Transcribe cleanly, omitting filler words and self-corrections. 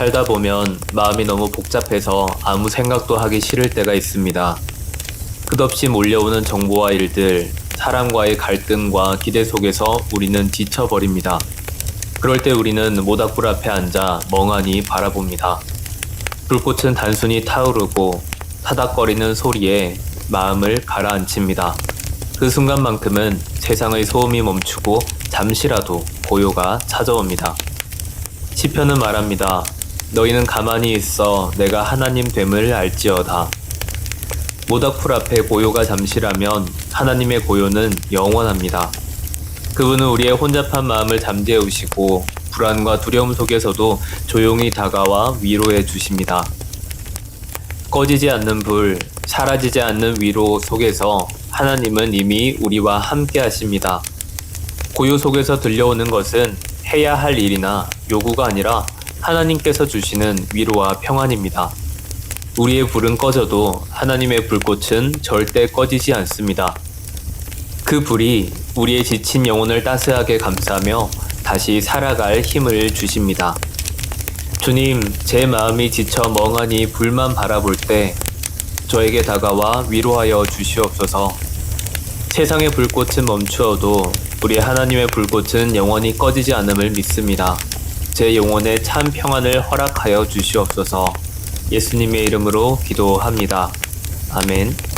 살다 보면 마음이 너무 복잡해서 아무 생각도 하기 싫을 때가 있습니다. 끝없이 몰려오는 정보와 일들, 사람과의 갈등과 기대 속에서 우리는 지쳐버립니다. 그럴 때 우리는 모닥불 앞에 앉아 멍하니 바라봅니다. 불꽃은 단순히 타오르고 타닥거리는 소리에 마음을 가라앉힙니다. 그 순간만큼은 세상의 소음이 멈추고 잠시라도 고요가 찾아옵니다. 시편은 말합니다. 너희는 가만히 있어 내가 하나님 됨을 알지어다. 모닥불 앞에 고요가 잠시라면 하나님의 고요는 영원합니다. 그분은 우리의 혼잡한 마음을 잠재우시고 불안과 두려움 속에서도 조용히 다가와 위로해 주십니다. 꺼지지 않는 불, 사라지지 않는 위로 속에서 하나님은 이미 우리와 함께 하십니다. 고요 속에서 들려오는 것은 해야 할 일이나 요구가 아니라 하나님께서 주시는 위로와 평안입니다. 우리의 불은 꺼져도 하나님의 불꽃은 절대 꺼지지 않습니다. 그 불이 우리의 지친 영혼을 따스하게 감싸며 다시 살아갈 힘을 주십니다. 주님, 제 마음이 지쳐 멍하니 불만 바라볼 때 저에게 다가와 위로하여 주시옵소서. 세상의 불꽃은 멈추어도 우리 하나님의 불꽃은 영원히 꺼지지 않음을 믿습니다. 제 영혼에 참 평안을 허락하여 주시옵소서. 예수님의 이름으로 기도합니다. 아멘.